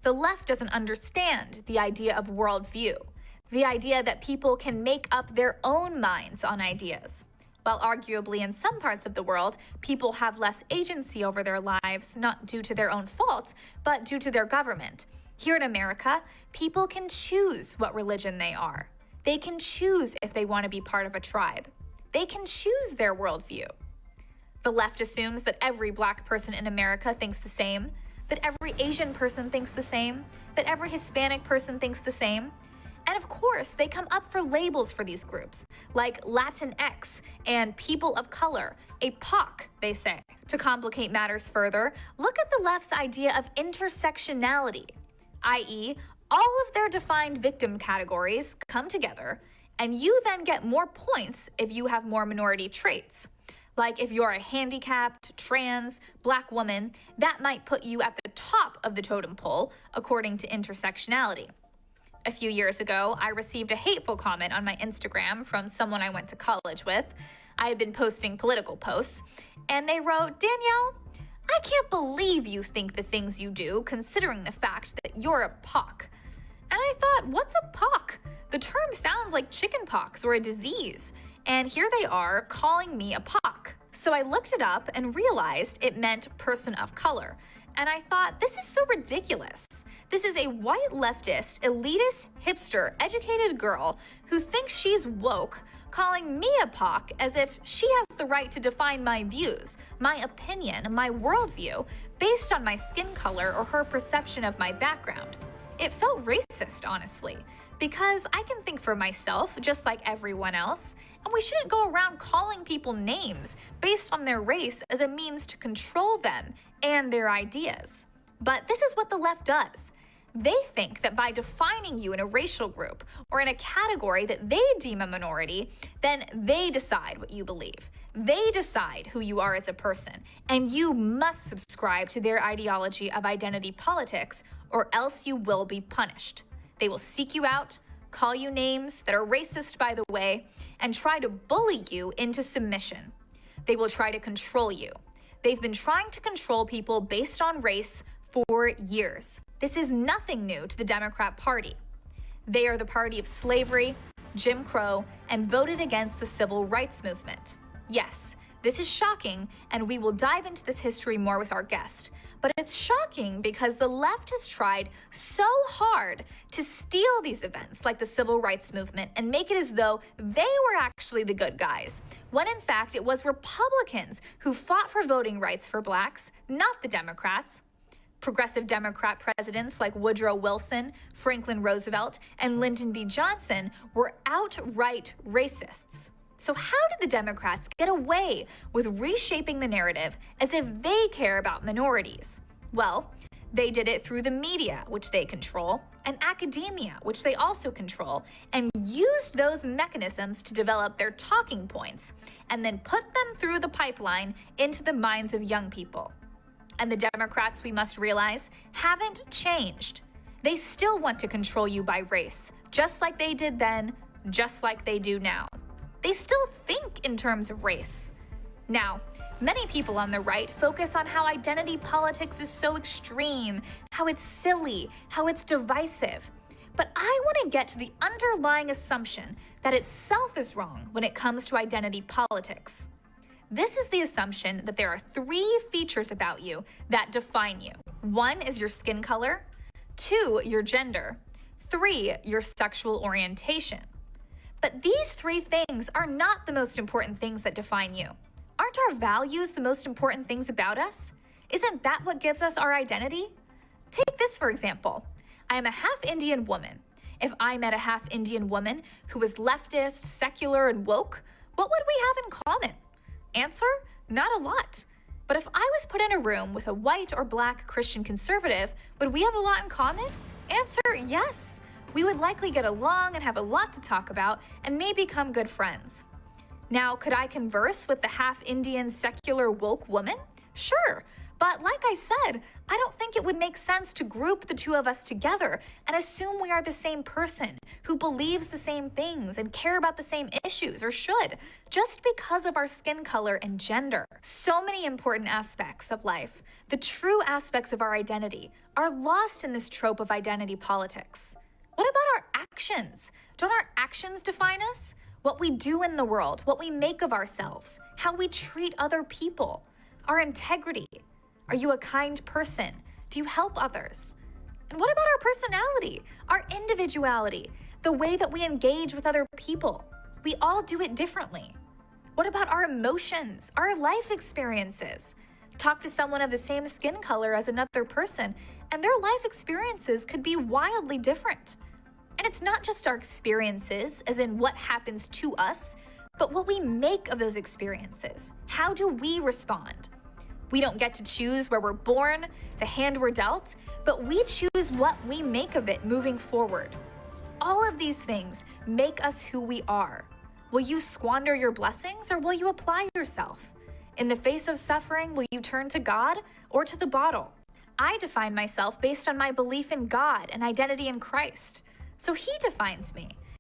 the left doesn't understand the idea of worldview, the idea that people can make up their own minds on ideas. While arguably in some parts of the world, people have less agency over their lives, not due to their own fault, but due to their government. Here in America, people can choose what religion they are. They can choose if they want to be part of a tribe. They can choose their worldview. The left assumes that every Black person in America thinks the same, that every Asian person thinks the same, that every Hispanic person thinks the same. And of course, they come up for labels for these groups, like Latinx and people of color, a POC, they say. To complicate matters further, look at the left's idea of intersectionality, i.e., all of their defined victim categories come together, and you then get more points if you have more minority traits. Like if you're a handicapped, trans, Black woman, that might put you at the top of the totem pole, according to intersectionality. A few years ago, I received a hateful comment on my Instagram from someone I went to college with. I had been posting political posts, and they wrote, "Danielle, I can't believe you think the things you do, considering the fact that you're a POC." And I thought, what's a POC? The term sounds like chickenpox or a disease. And here they are calling me a POC. So I looked it up and realized it meant person of color. And I thought, this is so ridiculous. This is a white leftist, elitist, hipster, educated girl who thinks she's woke, calling me a POC as if she has the right to define my views, my opinion, my worldview, based on my skin color or her perception of my background. It felt racist, honestly, because I can think for myself just like everyone else, and we shouldn't go around calling people names based on their race as a means to control them and their ideas. But this is what the left does. They think that by defining you in a racial group or in a category that they deem a minority, then they decide what you believe. They decide who you are as a person, and you must subscribe to their ideology of identity politics, or else you will be punished. They will seek you out, call you names that are racist, by the way, and try to bully you into submission. They will try to control you. They've been trying to control people based on race for years. This is nothing new to the Democrat Party. They are the party of slavery, Jim Crow, and voted against the civil rights movement. Yes, this is shocking, and we will dive into this history more with our guest. But it's shocking because the left has tried so hard to steal these events like the civil rights movement and make it as though they were actually the good guys, when in fact it was Republicans who fought for voting rights for Blacks, not the Democrats. Progressive Democrat presidents like Woodrow Wilson, Franklin Roosevelt, and Lyndon B. Johnson were outright racists. So how did the Democrats get away with reshaping the narrative as if they care about minorities? Well, they did it through the media, which they control, and academia, which they also control, and used those mechanisms to develop their talking points, and then put them through the pipeline into the minds of young people. And the Democrats, we must realize, haven't changed. They still want to control you by race, just like they did then, just like they do now. They still think in terms of race. Now, many people on the right focus on how identity politics is so extreme, how it's silly, how it's divisive. But I want to get to the underlying assumption that itself is wrong when it comes to identity politics. This is the assumption that there are 3 features about you that define you. 1 is your skin color, 2, your gender, 3, your sexual orientation. But these 3 things are not the most important things that define you. Aren't our values the most important things about us? Isn't that what gives us our identity? Take this, for example. I am a half Indian woman. If I met a half Indian woman who was leftist, secular, and woke, what would we have in common? Answer, not a lot. But if I was put in a room with a white or Black Christian conservative, would we have a lot in common? Answer, yes. We would likely get along and have a lot to talk about and may become good friends. Now, could I converse with the half Indian secular woke woman? Sure, But like I said, I don't think it would make sense to group the two of us together and assume we are the same person who believes the same things and care about the same issues, or should, just because of our skin color and gender. So many important aspects of life, the true aspects of our identity, are lost in this trope of identity politics. What about our actions? Don't our actions define us? What we do in the world, what we make of ourselves, how we treat other people, our integrity. Are you a kind person? Do you help others? And what about our personality, our individuality, the way that we engage with other people? We all do it differently. What about our emotions, our life experiences? Talk to someone of the same skin color as another person, and their life experiences could be wildly different. And it's not just our experiences, as in what happens to us, but what we make of those experiences. How do we respond? We don't get to choose where we're born, the hand we're dealt, but we choose what we make of it moving forward. All of these things make us who we are. Will you squander your blessings, or will you apply yourself? In the face of suffering, will you turn to God or to the bottle? I define myself based on my belief in God and identity in Christ. So He defines me.